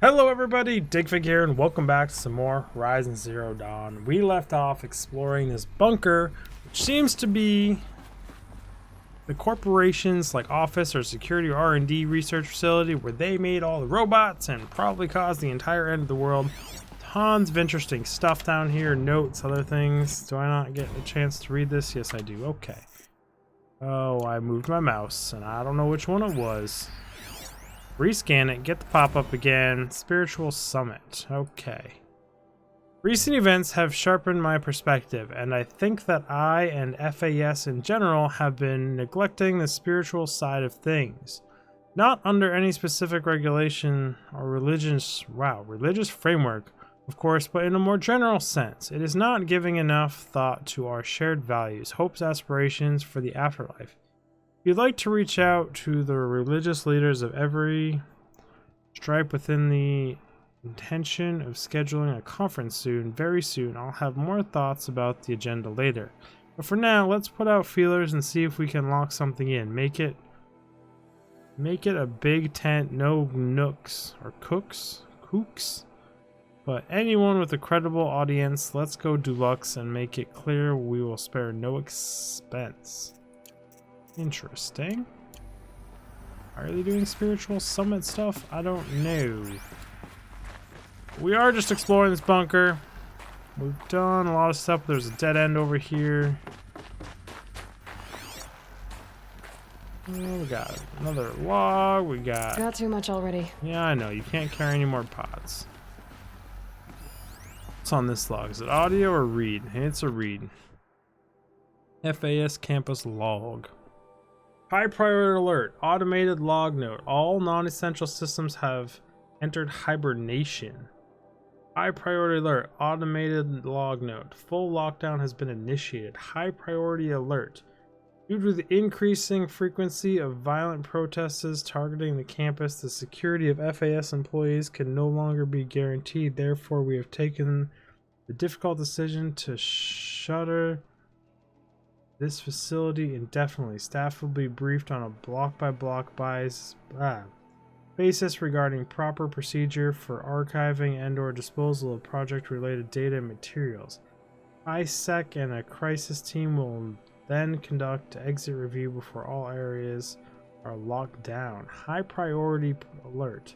Hello everybody, Digfig here, and welcome back to some more Horizon Zero Dawn. We left off exploring this bunker, which seems to be the corporation's office or security or R&D research facility where they made all the robots and probably caused the entire end of the world. Tons of interesting stuff down here, notes, other things. Do I not get a chance to read this? Yes, I do. Okay. Oh, I moved my mouse, and I don't know which one it was. Rescan it, get the pop-up again. Spiritual Summit. Okay. Recent events have sharpened my perspective, and I think that I and FAS in general have been neglecting the spiritual side of things. Not under any specific regulation or religious framework, of course, but in a more general sense. It is not giving enough thought to our shared values, hopes, aspirations for the afterlife. If you'd like to reach out to the religious leaders of every stripe within the intention of scheduling a conference soon, very soon, I'll have more thoughts about the agenda later. But for now, let's put out feelers and see if we can lock something in. Make it a big tent, no nooks or kooks. But anyone with a credible audience, let's go deluxe and make it clear we will spare no expense. Interesting. Are they doing spiritual summit stuff? I don't know. We are just exploring this bunker. We've done a lot of stuff. There's a dead end over here. Oh, we got another log. We got too much already. Yeah, I know. You can't carry any more pods. What's on this log? Is it audio or read? It's a read. FAS campus log. High priority alert. Automated log note. All non-essential systems have entered hibernation. High priority alert. Automated log note. Full lockdown has been initiated. High priority alert. Due to the increasing frequency of violent protests targeting the campus, the security of FAS employees can no longer be guaranteed. Therefore, we have taken the difficult decision to shutter this facility indefinitely. Staff will be briefed on a block-by-block basis regarding proper procedure for archiving and/or disposal of project-related data and materials. ISEC and a crisis team will then conduct exit review before all areas are locked down. High priority alert.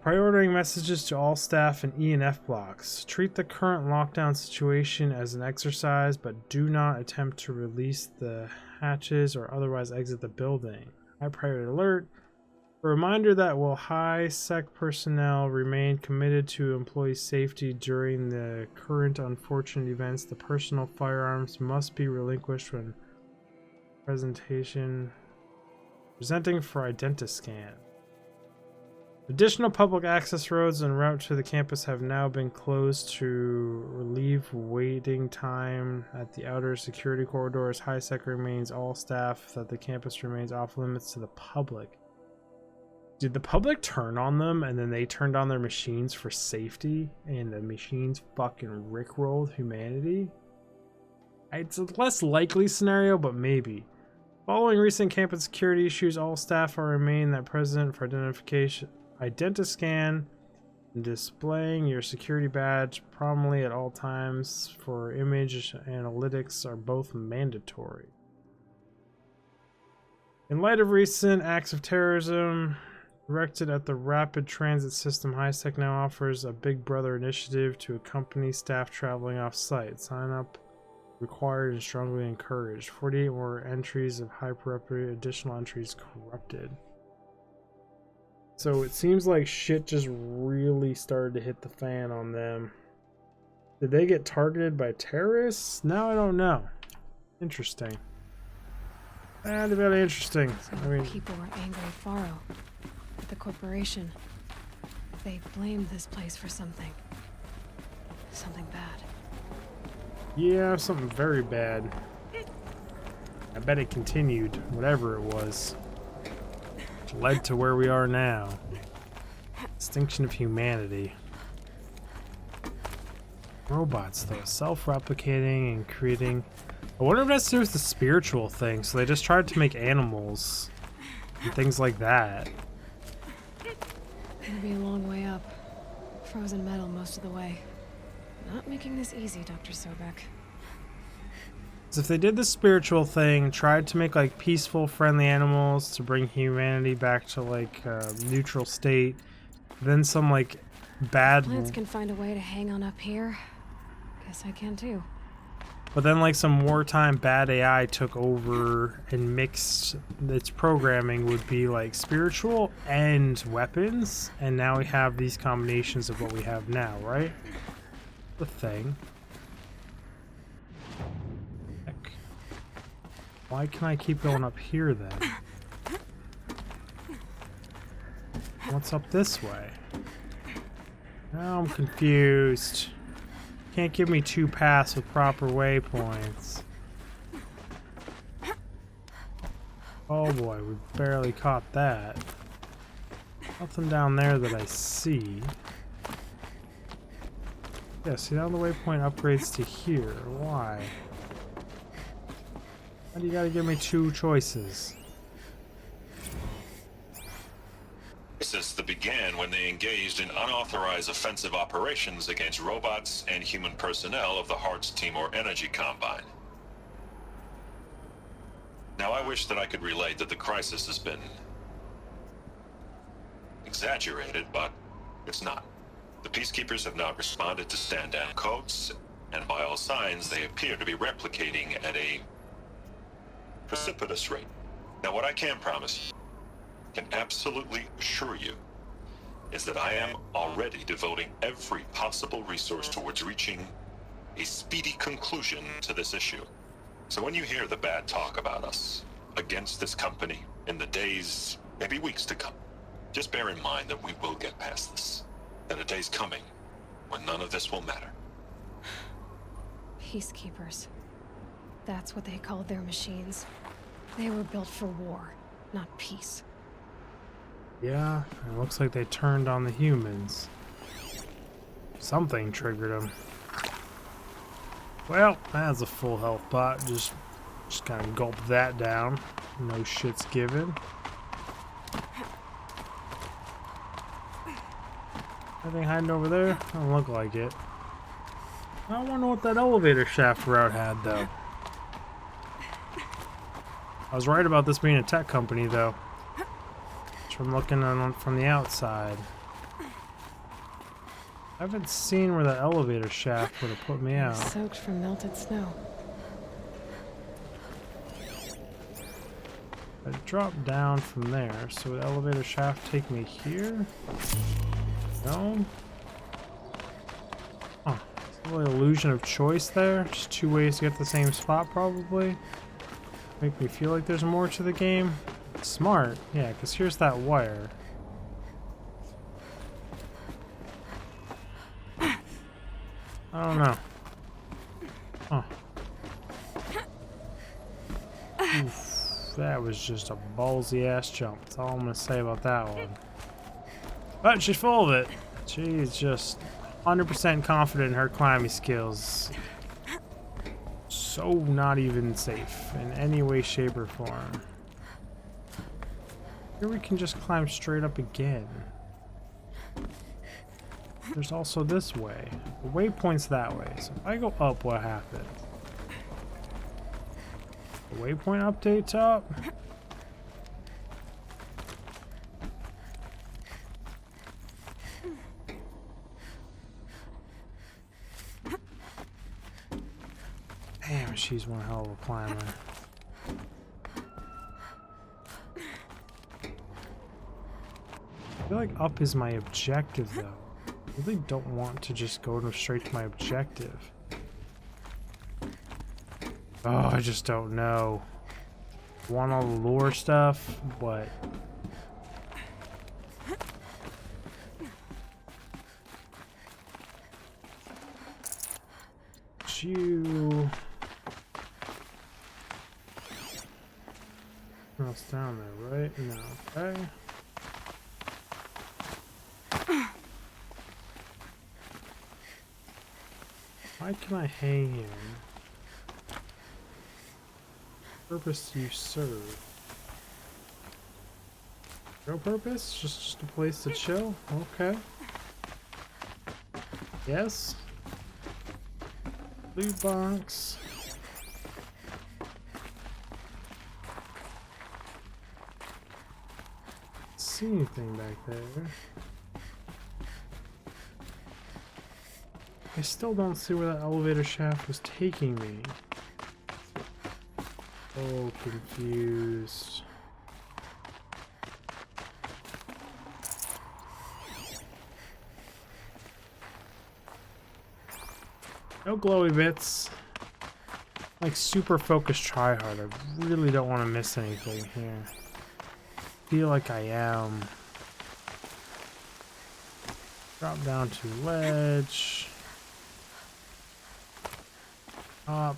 Prioritizing messages to all staff in E and F blocks. Treat the current lockdown situation as an exercise, but do not attempt to release the hatches or otherwise exit the building. High priority alert. A reminder that while high sec personnel remain committed to employee safety during the current unfortunate events, the personal firearms must be relinquished when presenting for Identiscan. Additional public access roads en route to the campus have now been closed to relieve waiting time at the outer security corridors. HighSec remains all staff that the campus remains off limits to the public. Did the public turn on them and then they turned on their machines for safety and the machines fucking rickrolled humanity? It's a less likely scenario, but maybe. Following recent campus security issues, all staff are remain that present for Identiscan and displaying your security badge prominently at all times for image analytics are both mandatory. In light of recent acts of terrorism directed at the rapid transit system, HighSec now offers a Big Brother initiative to accompany staff traveling off-site. Sign up required and strongly encouraged. 48 more entries of high priority, additional entries corrupted. So it seems like shit just really started to hit the fan on them. Did they get targeted by terrorists? Now I don't know. Interesting. That's very interesting. People were angry at Faro, at the corporation. They blamed this place for something. Something bad. Yeah, something very bad. I bet it continued, whatever it was. Which led to where we are now. Extinction of humanity. Robots, though, self-replicating and creating. I wonder if that's to do with the spiritual thing. So they just tried to make animals and things like that. Gonna be a long way up. Frozen metal most of the way. Not making this easy, Dr. Sobek. So if they did the spiritual thing, tried to make like peaceful, friendly animals to bring humanity back to like a neutral state, then some like bad, Plants can find a way to hang on up here. Guess I can too. but then like some wartime bad AI took over and mixed its programming would be like spiritual and weapons, and now we have these combinations of what we have now, right? The thing. Heck. Why can I keep going up here then? What's up this way? Now I'm confused. Can't give me two paths with proper waypoints. Oh boy, we barely caught that. Nothing down there that I see. Yeah, see now the waypoint upgrades to here. Why? Why do you gotta give me two choices? Since the began when they engaged in unauthorized offensive operations against robots and human personnel of the Hearts Timor Energy Combine. Now I wish that I could relate that the crisis has been exaggerated, but it's not. The Peacekeepers have not responded to stand-down codes, and by all signs they appear to be replicating at a precipitous rate. Now what I can promise you, can absolutely assure you, is that I am already devoting every possible resource towards reaching a speedy conclusion to this issue. So when you hear the bad talk about us against this company in the days, maybe weeks to come, just bear in mind that we will get past this. That a day's coming when none of this will matter. Peacekeepers. That's what they called their machines. They were built for war, not peace. Yeah, it looks like they turned on the humans. Something triggered them. Well, that's a full health bot. Just kind of gulp that down. No shit's given. Anything hiding over there? Don't look like it. I wonder what that elevator shaft route had, though. I was right about this being a tech company, though. From looking on from the outside. I haven't seen where the elevator shaft would have put me out. Soaked from melted snow. I dropped down from there, so would the elevator shaft take me here? No? Oh, it's a little illusion of choice there. Just two ways to get to the same spot, probably. Make me feel like there's more to the game. Smart, yeah, because here's that wire. I don't know. Oh. Oof, that was just a ballsy ass jump. That's all I'm gonna say about that one. But she's full of it. She's just 100% confident in her climbing skills. So not even safe in any way, shape, or form. Here we can just climb straight up again. There's also this way. The waypoint's that way. So if I go up, what happens? The waypoint updates up. Damn, she's one hell of a climber. I feel like up is my objective, though. I really don't want to just go straight to my objective. Oh, I just don't know. Want all the lore stuff, but... You... Nothing else down there, right? No, okay. Why can I hang here? What purpose do you serve? No purpose? Just a place to chill? Okay. Yes. Loot box. See anything back there? I still don't see where that elevator shaft was taking me. Oh, confused. No glowy bits. Like super focused tryhard. I really don't want to miss anything here. Feel like I am. Drop down to ledge. Up.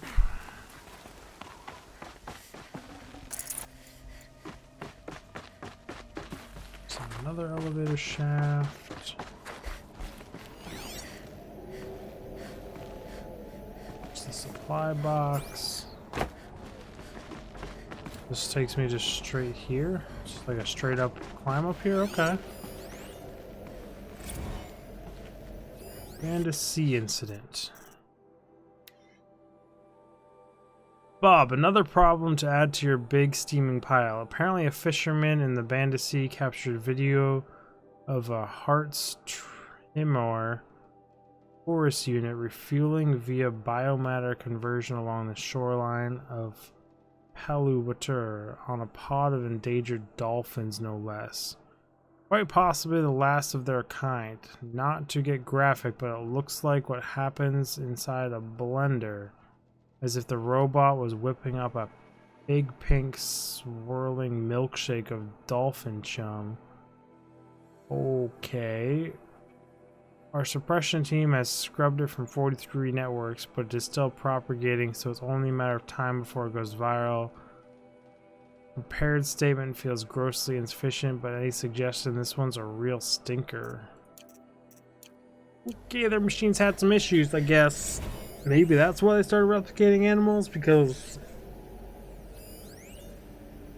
So another elevator shaft. It's the supply box. This takes me just straight here. Just like a straight up climb up here. Okay. And a sea incident. Bob, another problem to add to your big steaming pile. Apparently a fisherman in the Banda Sea captured video of a Hart's Timor forest unit refueling via biomatter conversion along the shoreline of Paluwatur on a pod of endangered dolphins, no less. Quite possibly the last of their kind. Not to get graphic, but it looks like what happens inside a blender. As if the robot was whipping up a big pink swirling milkshake of dolphin chum. Okay. Our suppression team has scrubbed it from 43 networks, but it is still propagating, so it's only a matter of time before it goes viral. Prepared statement feels grossly insufficient, but any suggestion this one's a real stinker. Okay, their machines had some issues, I guess. Maybe that's why they started replicating animals, because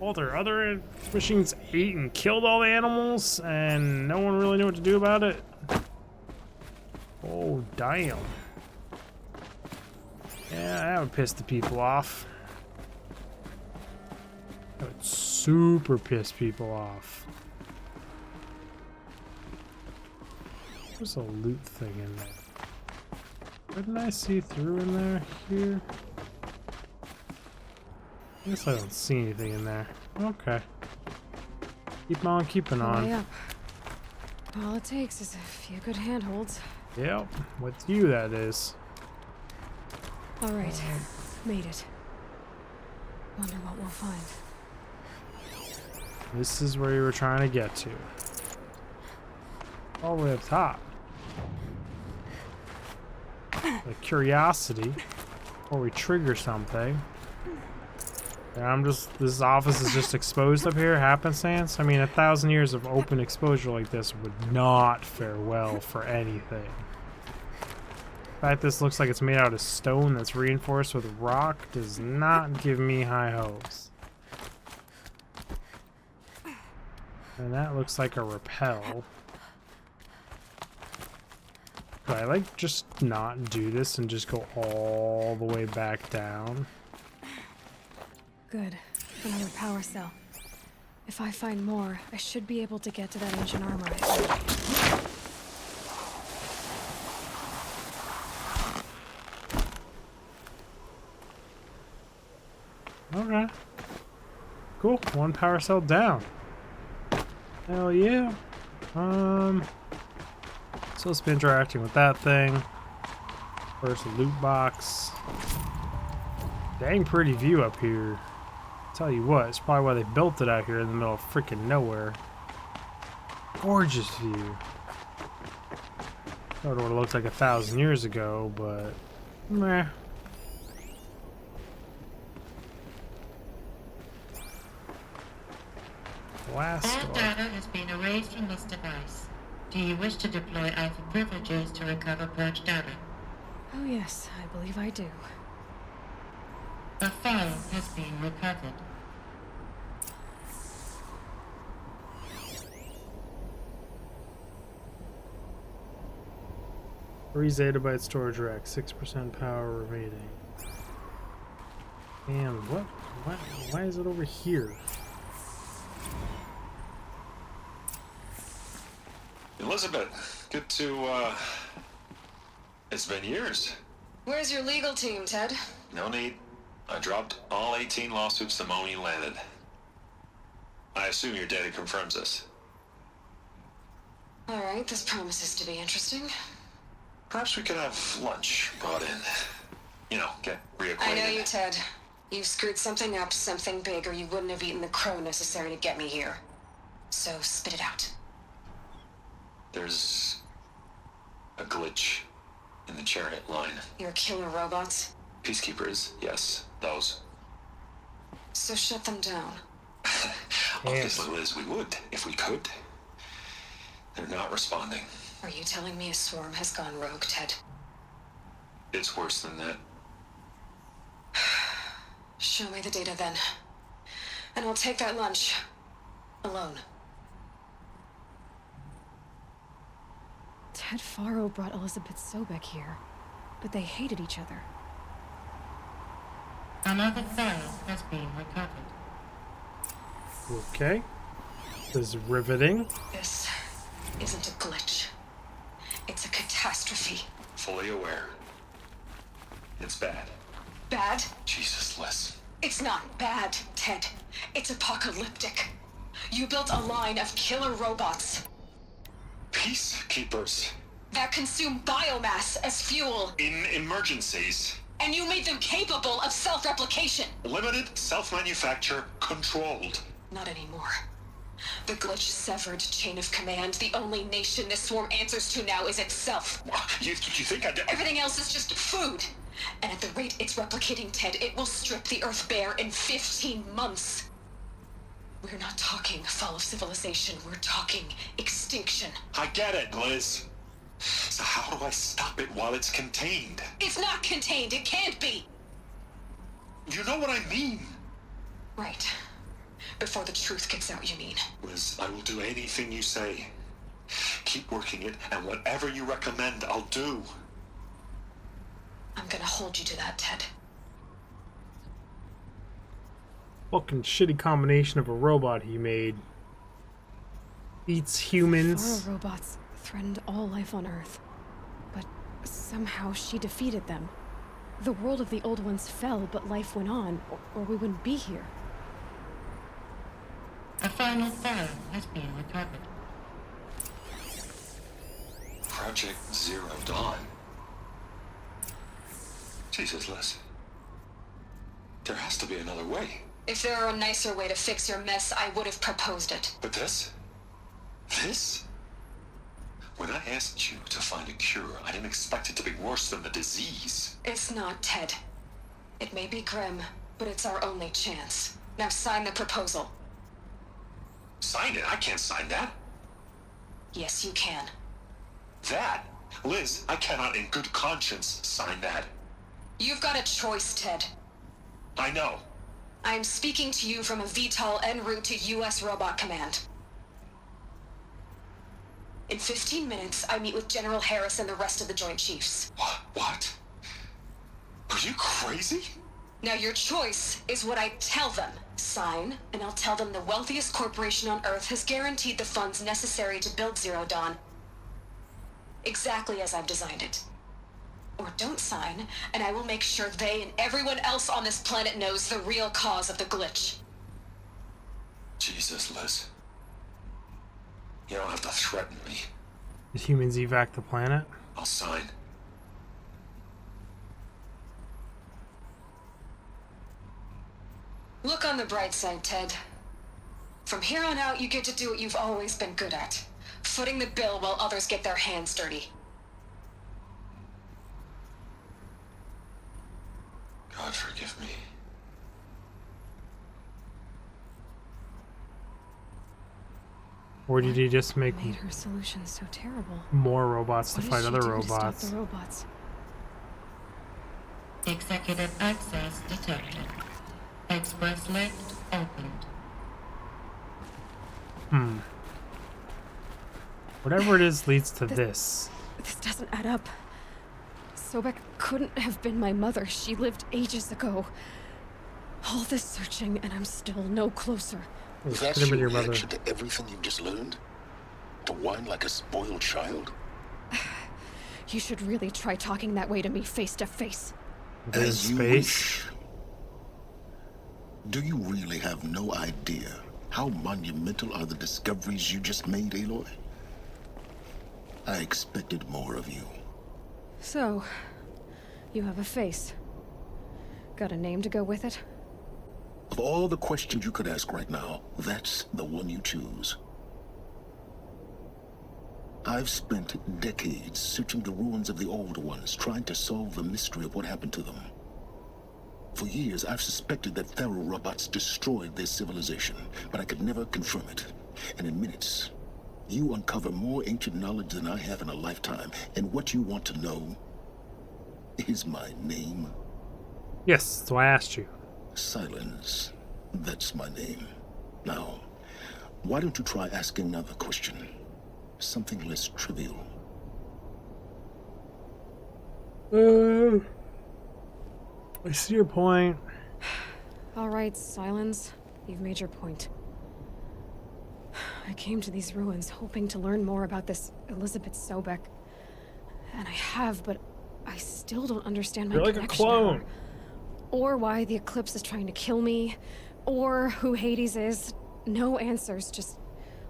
all their other machines ate and killed all the animals, and no one really knew what to do about it. Oh, damn. Yeah, that would piss the people off. That would super piss people off. There's a loot thing in there. Didn't I see through in there here? I guess I don't see anything in there. Okay. Keep on keeping on. Way up. All it takes is a few good handholds. Yep, with you that is. All right, made it. Wonder what we'll find. This is where you were trying to get to. All the way up top. The curiosity, or we trigger something. And this office is just exposed up here, happenstance. I mean, 1,000 years of open exposure like this would not fare well for anything. The fact this looks like it's made out of stone that's reinforced with rock does not give me high hopes. And that looks like a rappel. Could I, like, just not do this and just go all the way back down? Good. Another power cell. If I find more, I should be able to get to that engine armor. Okay. Cool. One power cell down. Hell yeah. So let's be interacting with that thing. First loot box. Dang pretty view up here. Tell you what, it's probably why they built it out here in the middle of freaking nowhere. Gorgeous view. I don't know what it looked like 1,000 years ago, but meh. Blast All off. data has been erased from this device. Do you wish to deploy Alpha privileges to recover purged data? Oh yes, I believe I do. A file has been recovered. 3 zettabyte storage rack, 6% power remaining. And what? Why is it over here? Elizabeth, good to, it's been years. Where's your legal team, Ted? No need. I dropped all 18 lawsuits the moment you landed. I assume your data confirms this. All right, this promises to be interesting. Perhaps we could have lunch brought in. You know, get reacquainted. I know you, Ted. You've screwed something up, something big, or you wouldn't have eaten the crow necessary to get me here. So spit it out. There's a glitch in the chariot line. Your killer robots? Peacekeepers, yes, those. So shut them down. Obviously, Liz, we would, if we could. They're not responding. Are you telling me a swarm has gone rogue, Ted? It's worse than that. Show me the data then. And I'll take that lunch. Alone. Ted Faro brought Elizabeth Sobek here, but they hated each other. Another file has been recovered. Okay. This is riveting. This isn't a glitch. It's a catastrophe. Fully aware. It's bad. Bad? Jesus, Liz. It's not bad, Ted. It's apocalyptic. You built a line of killer robots Peacekeepers. that consume biomass as fuel, In emergencies. and you made them capable of self-replication. Limited, self-manufacture, controlled. Not anymore. The glitch severed chain of command. The only nation this swarm answers to now is itself. You think I'd... Everything else is just food. And at the rate it's replicating, Ted, it will strip the Earth bare in 15 months. We're not talking fall of civilization. We're talking extinction. I get it, Liz. So how do I stop it while it's contained? It's not contained. It can't be. You know what I mean. Right. Before the truth gets out, you mean? Liz, I will do anything you say. Keep working it, and whatever you recommend, I'll do. I'm gonna hold you to that, Ted. Fucking shitty combination of a robot he made. Eats humans. Faro robots threatened all life on Earth. But somehow she defeated them. The world of the old ones fell, but life went on, or we wouldn't be here. A final file has been recovered. Project Zero Dawn. Jesus, Liz. There has to be another way. If there were a nicer way to fix your mess, I would have proposed it. But this? This? When I asked you to find a cure, I didn't expect it to be worse than the disease. It's not, Ted. It may be grim, but it's our only chance. Now sign the proposal. Sign it? I can't sign that. Yes, you can. That? Liz, I cannot in good conscience sign that. You've got a choice, Ted. I know. I am speaking to you from a VTOL en route to U.S. Robot Command. In 15 minutes, I meet with General Harris and the rest of the Joint Chiefs. What? Are you crazy? Now your choice is what I tell them. Sign, and I'll tell them the wealthiest corporation on Earth has guaranteed the funds necessary to build Zero Dawn. Exactly as I've designed it. Or don't sign, and I will make sure they and everyone else on this planet knows the real cause of the glitch. Jesus, Liz. You don't have to threaten me. Did humans evac the planet? I'll sign. Look on the bright side, Ted. From here on out, you get to do what you've always been good at. Footing the bill while others get their hands dirty. God forgive me. Or did he just make Made her solution so terrible. more robots to What fight did she other do robots? to stop the robots? Executive access detected. Express lift opened. Whatever it is leads to this. This doesn't add up. Sobek couldn't have been my mother. She lived ages ago. All this searching, and I'm still no closer. That's Could've been your your mother. reaction to everything you've just learned? To whine like a spoiled child? You should really try talking that way to me face to face. In As you space. wish. Do you really have no idea how monumental are the discoveries you just made, Aloy? I expected more of you. So, you have a face. Got a name to go with it? Of all the questions you could ask right now, that's the one you choose. I've spent decades searching the ruins of the old ones, trying to solve the mystery of what happened to them. For years, I've suspected that Tharo robots destroyed their civilization, but I could never confirm it. And in minutes, you uncover more ancient knowledge than I have in a lifetime. And what you want to know is my name. Yes, so I asked you. Silence. That's my name. Now, why don't you try asking another question? Something less trivial. I see your point. Alright, Silence. You've made your point. I came to these ruins hoping to learn more about this Elizabeth Sobek. And I have, but I still don't understand my You're like a connection to her. clone. Or why the Eclipse is trying to kill me. Or who Hades is. No answers, just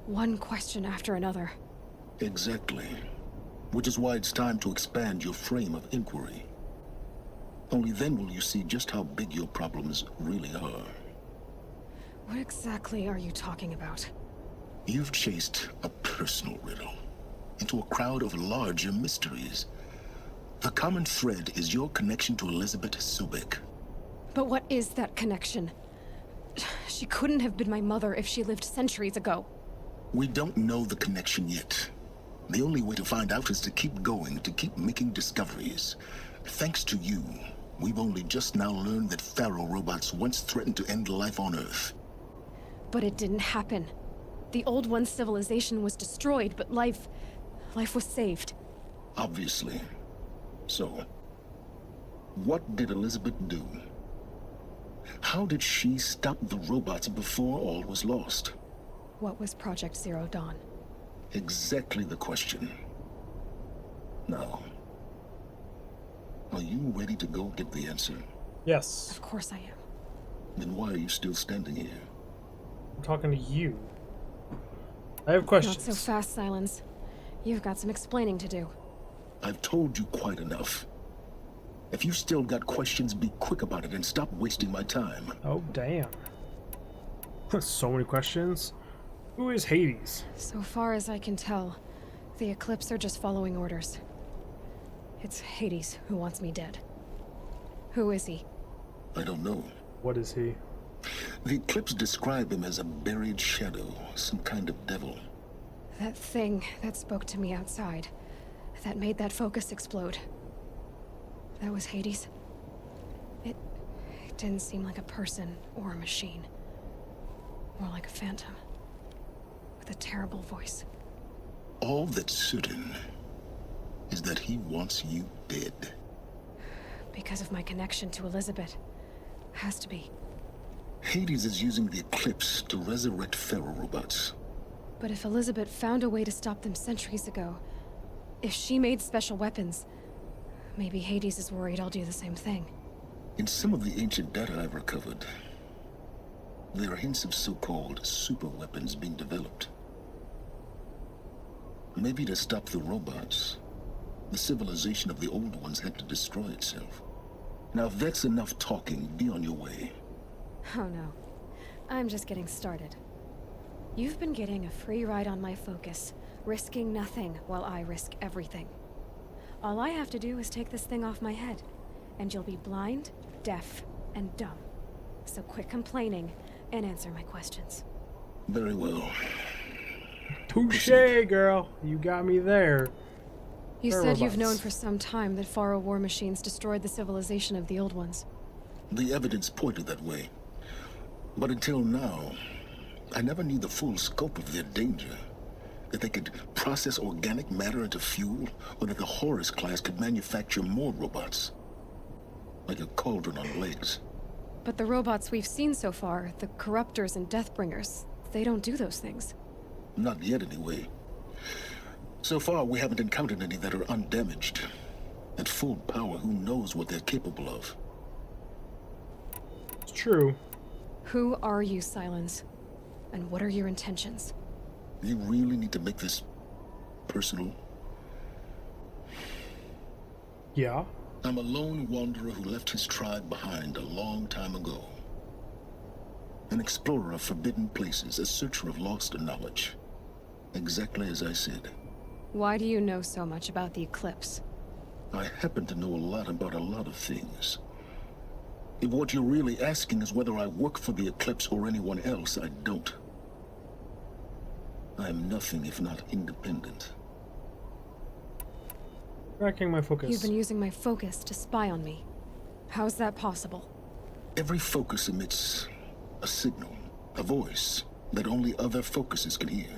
one question after another. Exactly. Which is why it's time to expand your frame of inquiry. Only then will you see just how big your problems really are. What exactly are you talking about? You've chased a personal riddle into a crowd of larger mysteries. The common thread is your connection to Elizabeth Sobek. But what is that connection? She couldn't have been my mother if she lived centuries ago. We don't know the connection yet. The only way to find out is to keep going, to keep making discoveries. Thanks to you, we've only just now learned that Pharaoh robots once threatened to end life on Earth. But it didn't happen. The Old One's civilization was destroyed, but life was saved. Obviously. So, what did Elizabeth do? How did she stop the robots before all was lost? What was Project Zero Dawn? Exactly the question. Now, are you ready to go get the answer? Yes. Of course I am. Then why are you still standing here? I'm talking to you. I have questions. Not so fast, Silence. You've got some explaining to do. I've told you quite enough. If you still got questions, be quick about it and stop wasting my time. Oh, damn. So many questions. Who is Hades? So far as I can tell, the Eclipse are just following orders. It's Hades who wants me dead. Who is he? I don't know. What is he? The Eclipse describe him as a buried shadow, some kind of devil. That thing that spoke to me outside. That made that focus explode. That was Hades. It didn't seem like a person or a machine. More like a phantom. With a terrible voice. All that's certain is that he wants you dead. Because of my connection to Elizabeth. Has to be. Hades is using the Eclipse to resurrect Pharaoh robots. But if Elizabeth found a way to stop them centuries ago, if she made special weapons, maybe Hades is worried I'll do the same thing. In some of the ancient data I've recovered, there are hints of so-called super weapons being developed. Maybe to stop the robots, the civilization of the old ones had to destroy itself. Now, if that's enough talking, be on your way. Oh no. I'm just getting started. You've been getting a free ride on my focus, risking nothing while I risk everything. All I have to do is take this thing off my head, and you'll be blind, deaf, and dumb. So quit complaining and answer my questions. Very well. Touche, girl. You got me there. You They're said you've robots. known for some time that Pharaoh war machines destroyed the civilization of the old ones. The evidence pointed that way. But until now, I never knew the full scope of their danger. That they could process organic matter into fuel, or that the Horus class could manufacture more robots. Like a cauldron on legs. But the robots we've seen so far, the Corruptors and Deathbringers, they don't do those things. Not yet, anyway. So far, we haven't encountered any that are undamaged. At full power, who knows what they're capable of? It's true. Who are you, Silence? And what are your intentions? You really need to make this personal? Yeah. I'm a lone wanderer who left his tribe behind a long time ago. An explorer of forbidden places, a searcher of lost knowledge. Exactly as I said. Why do you know so much about the Eclipse? I happen to know a lot about a lot of things. If what you're really asking is whether I work for the Eclipse or anyone else, I don't. I am nothing if not independent. Tracking my focus. You've been using my focus to spy on me. How's that possible? Every focus emits a signal, a voice, that only other focuses can hear.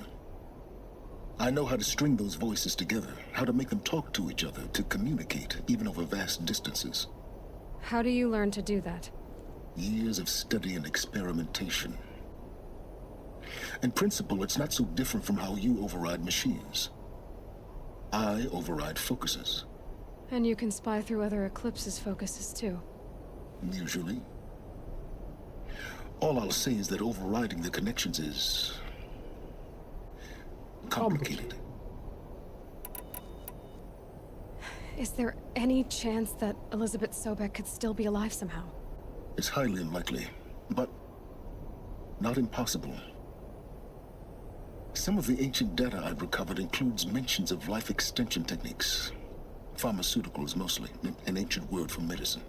I know how to string those voices together, how to make them talk to each other, to communicate, even over vast distances. How do you learn to do that? Years of study and experimentation. In principle, it's not so different from how you override machines. I override focuses. And you can spy through other Eclipse's focuses too. Usually. All I'll say is that overriding the connections is complicated. Is there any chance that Elizabeth Sobek could still be alive somehow? It's highly unlikely, but not impossible. Some of the ancient data I've recovered includes mentions of life extension techniques. Pharmaceuticals mostly, an ancient word for medicine.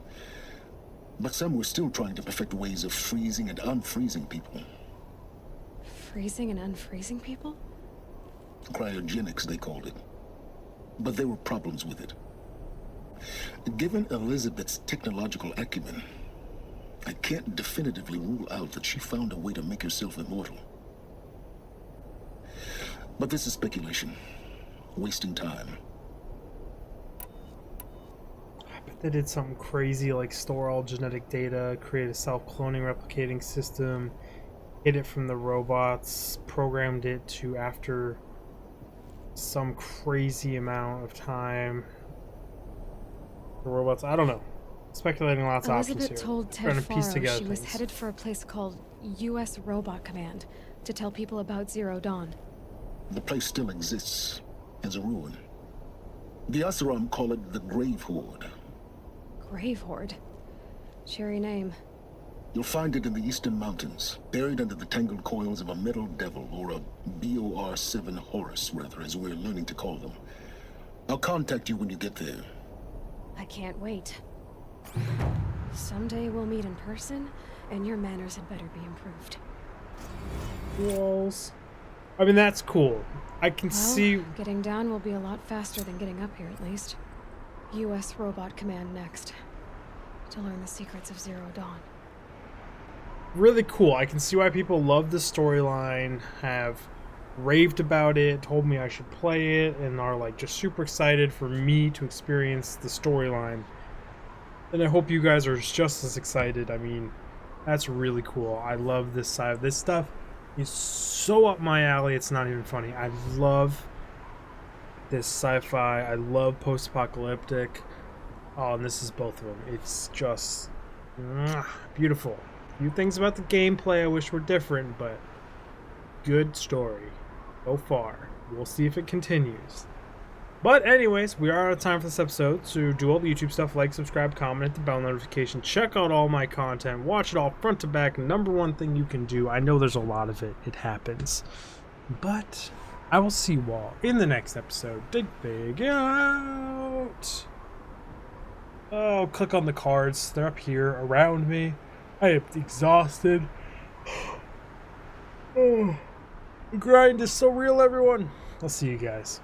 But some were still trying to perfect ways of freezing and unfreezing people. Freezing and unfreezing people? Cryogenics, they called it. But there were problems with it. Given Elizabeth's technological acumen, I can't definitively rule out that she found a way to make herself immortal. But this is speculation. Wasting time. I bet they did something crazy like store all genetic data, create a self-cloning replicating system, hid it from the robots, programmed it to after some crazy amount of time. The robots, I don't know. Speculating lots of options here. Elizabeth told Trying Ted to piece Faro together she was things. headed for a place called U.S. Robot Command to tell people about Zero Dawn. The place still exists as a ruin. The Asuram call it the Grave Horde. Grave Horde. Cheery name. You'll find it in the eastern mountains, buried under the tangled coils of a metal devil, or a BOR-7 Horus, rather, as we're learning to call them. I'll contact you when you get there. I can't wait. Someday we'll meet in person, and your manners had better be improved. Walls. I mean, that's cool. I can Well, see. getting down will be a lot faster than getting up here, at least. U.S. Robot Command next. To learn the secrets of Zero Dawn. Really cool. I can see why people love the storyline, have raved about it, told me I should play it, and are like just super excited for me to experience the storyline. And I hope you guys are just as excited. I mean, that's really cool. I love this side. This stuff is so up my alley, it's not even funny. I love this sci-fi. I love post-apocalyptic. Oh, and this is both of them. It's just beautiful. A few things about the gameplay I wish were different, but good story so far. We'll see if it continues. But anyways, we are out of time for this episode, so do all the YouTube stuff, like, subscribe, comment, hit the bell notification, check out all my content, watch it all front to back. Number one thing you can do, I know there's a lot of it, it happens, but I will see you all in the next episode. Dig big out! Oh, click on the cards, they're up here around me. I am exhausted. Oh, the grind is so real, everyone. I'll see you guys.